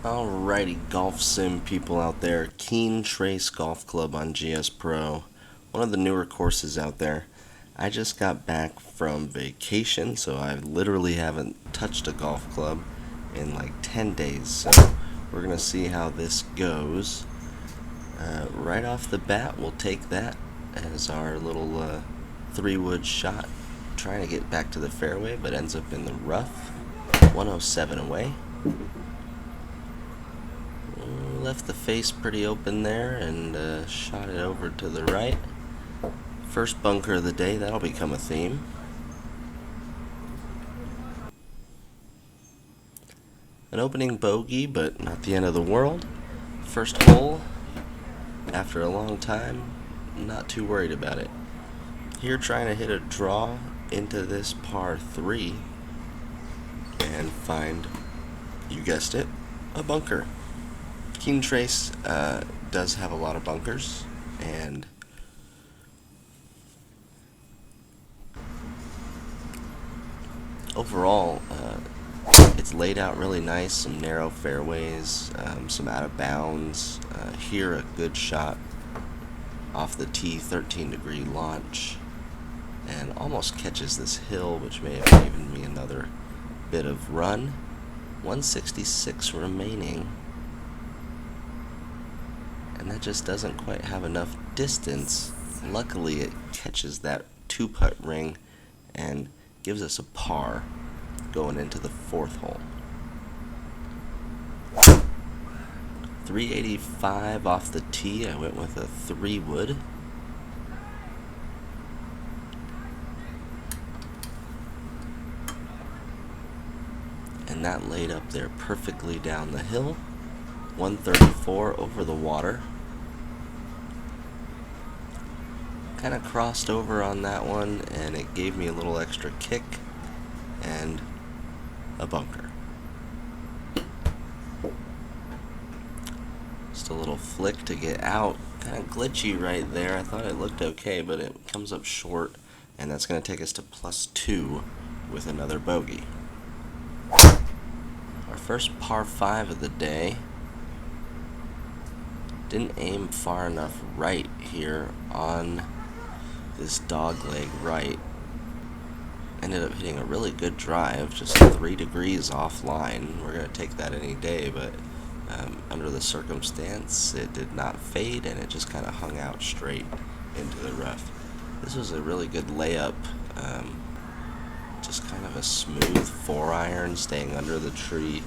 Alrighty, golf sim people out there, Keene Trace Golf Club on Gspro, one of the newer courses out there. I just got back from vacation, so I literally haven't touched a golf club in like 10 days, so we're going to see how this goes. Right off the bat, we'll take that as our little 3-wood shot, trying to get back to the fairway, but ends up in the rough. 107 away. Left the face pretty open there and shot it over to the right. First bunker of the day, that'll become a theme. An opening bogey, but not the end of the world. First hole, after a long time, not too worried about it. Here trying to hit a draw into this par 3 and find, you guessed it, a bunker. Keene Trace does have a lot of bunkers, and overall it's laid out really nice. Some narrow fairways, some out of bounds. Here a good shot off the tee, 13-degree launch, and almost catches this hill, which may have given me another bit of run. 166 remaining. And that just doesn't quite have enough distance. Luckily it catches that 2-putt ring and gives us a par going into the 4th hole. 385 off the tee. I went with a 3-wood. And that laid up there perfectly down the hill. 134 over the water. Kind of crossed over on that one, and it gave me a little extra kick and a bunker. Just a little flick to get out. Kind of glitchy right there. I thought it looked okay, but it comes up short, and that's going to take us to +2 with another bogey. Our first par 5 of the day. Didn't aim far enough right here on this dogleg right. Ended up hitting a really good drive, just 3 degrees offline. We're going to take that any day, but under the circumstance, it did not fade, and it just kind of hung out straight into the rough. This was a really good layup. Just kind of a smooth 4-iron, staying under the tree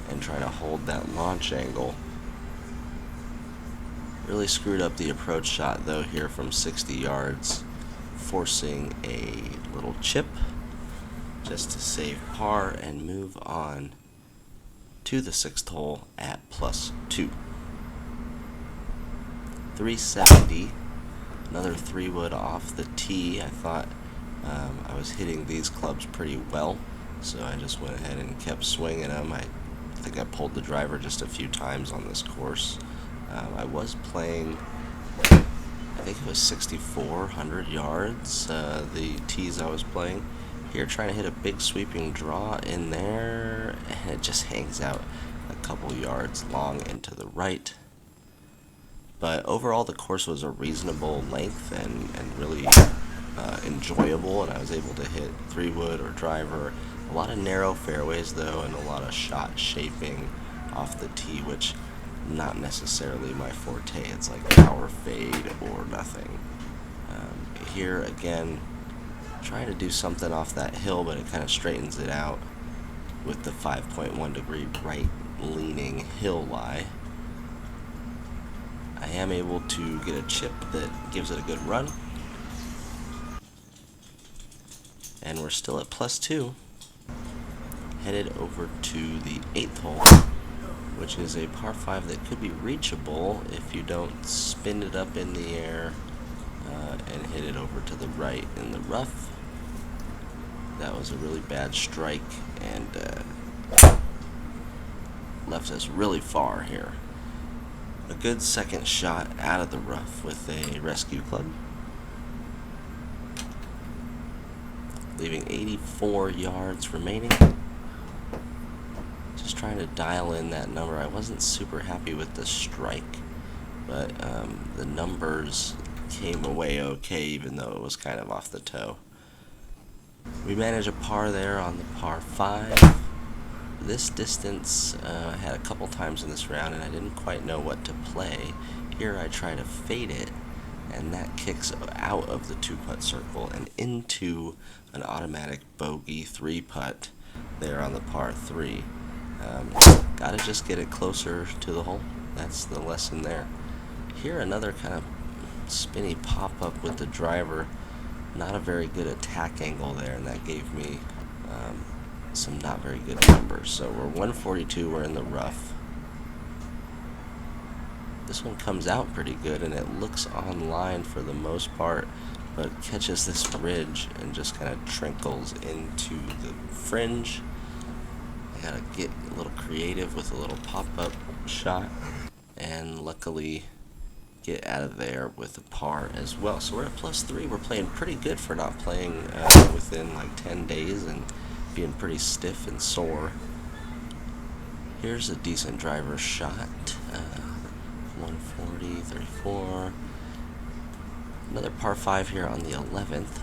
and trying to hold that launch angle. Really screwed up the approach shot though here from 60 yards, forcing a little chip just to save par and move on to the 6th hole at +2. 370, another 3-wood off the tee. I thought I was hitting these clubs pretty well, so I just went ahead and kept swinging them. I think I pulled the driver just a few times on this course. I was playing, I think it was 6,400 yards, the tees I was playing. Here trying to hit a big sweeping draw in there, and it just hangs out a couple yards long into the right. But overall the course was a reasonable length and really enjoyable, and I was able to hit 3-wood or driver. A lot of narrow fairways though, and a lot of shot shaping off the tee, which not necessarily my forte. It's like power fade or nothing. Here again, trying to do something off that hill, but it kind of straightens it out with the 5.1 degree right leaning hill lie. I am able to get a chip that gives it a good run, and we're still at +2. Headed over to the 8th hole, which is a par 5 that could be reachable if you don't spin it up in the air and hit it over to the right in the rough. That was a really bad strike and left us really far here. A good second shot out of the rough with a rescue club, leaving 84 yards remaining. Just trying to dial in that number. I wasn't super happy with the strike, but the numbers came away okay, even though it was kind of off the toe. We managed a par there on the par 5. This distance I had a couple times in this round, and I didn't quite know what to play. Here I try to fade it, and that kicks out of the 2-putt circle and into an automatic bogey 3-putt there on the par 3. Gotta just get it closer to the hole. That's the lesson there. Here another kind of spinny pop-up with the driver. Not a very good attack angle there, and that gave me some not very good numbers. So we're 142, we're in the rough. This one comes out pretty good, and it looks on line for the most part, but catches this ridge and just kind of trickles into the fringe. I gotta get a little creative with a little pop-up shot, and luckily get out of there with a par as well. So we're at +3. We're playing pretty good for not playing within like 10 days and being pretty stiff and sore. Here's a decent driver shot. 140, 34. Another par 5 here on the 11th.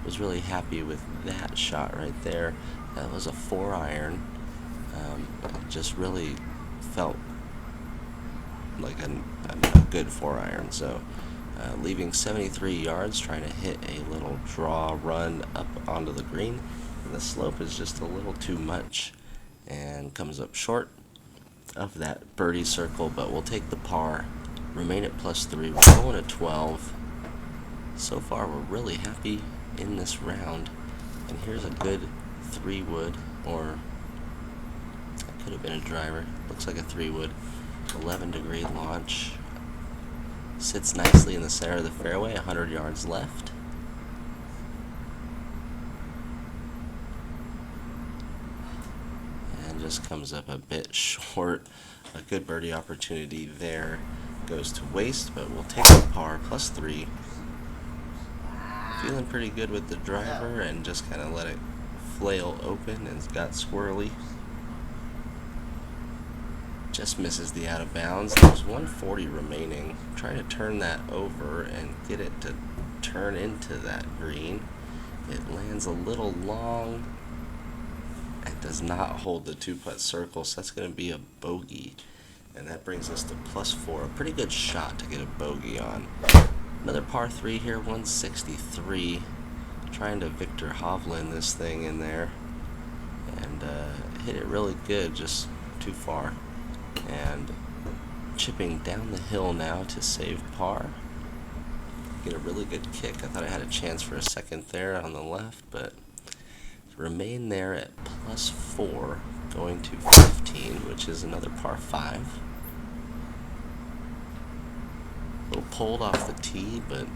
Was really happy with that shot right there. That was a 4-iron. Just really felt like a good 4-iron. So leaving 73 yards, trying to hit a little draw run up onto the green. And the slope is just a little too much and comes up short of that birdie circle, but we'll take the par, remain at +3. We're going at 12. So far we're really happy in this round, and here's a good 3-wood, or it could have been a driver. Looks like a 3-wood. 11-degree launch. Sits nicely in the center of the fairway. 100 yards left. And just comes up a bit short. A good birdie opportunity there goes to waste, but we'll take the par, +3. Feeling pretty good with the driver, and just kind of let it flail open, and it's got squirrely. Just misses the out of bounds. There's 140 remaining. Trying to turn that over and get it to turn into that green. It lands a little long and does not hold the 2-putt circle, so that's going to be a bogey. And that brings us to +4. A pretty good shot to get a bogey on. Another par 3 here, 163. Trying to Victor Hovland this thing in there. And hit it really good, just too far. And chipping down the hill now to save par. Get a really good kick. I thought I had a chance for a second there on the left, but remain there at +4, going to 15, which is another par 5. A little pulled off the tee, but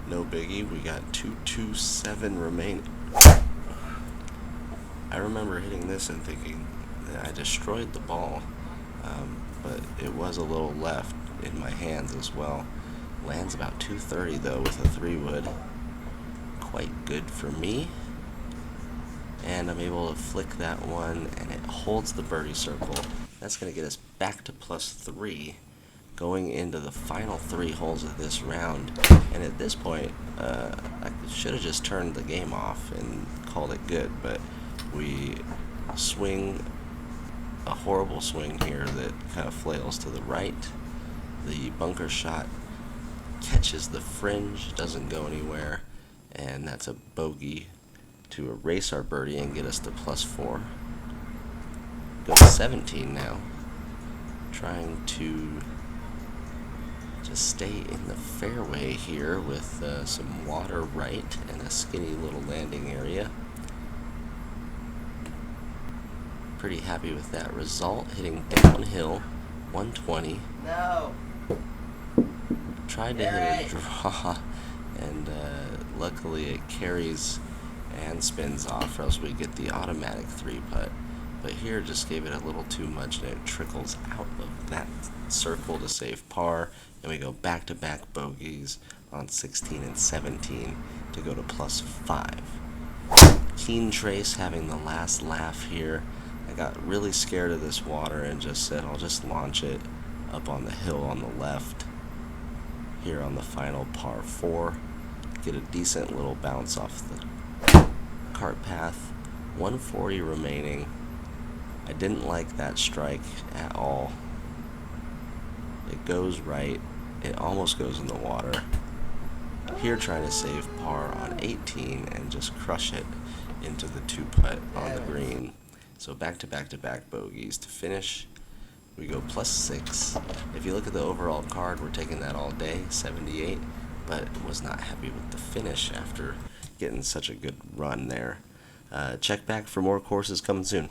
no biggie. We got 227 remaining. I remember hitting this and thinking that I destroyed the ball, but it was a little left in my hands as well. Lands about 230 though with a 3-wood. Quite good for me. And I'm able to flick that one, and it holds the birdie circle. That's going to get us back to +3, going into the final 3 holes of this round. And at this point, I should have just turned the game off and called it good, but we swing a horrible swing here that kind of flails to the right. The bunker shot catches the fringe, doesn't go anywhere, and that's a bogey to erase our birdie and get us to +4. Go to 17 now. Trying to just stay in the fairway here with some water right and a skinny little landing area. Pretty happy with that result. Hitting downhill, 120. No. Tried to hit a draw, and luckily it carries and spins off, or else we get the automatic 3-putt. But here just gave it a little too much, and it trickles out of that circle to save par, and we go back-to-back bogeys on 16 and 17 to go to +5. Keene Trace having the last laugh here. I got really scared of this water and just said I'll just launch it up on the hill on the left here on the final par 4. Get a decent little bounce off the cart path. 140 remaining. I didn't like that strike at all. It goes right. It almost goes in the water. Here trying to save par on 18 and just crush it into the 2-putt on the green. So back-to-back-to-back bogeys to finish. We go +6. If you look at the overall card, we're taking that all day, 78, but was not happy with the finish after getting such a good run there. Check back for more courses coming soon.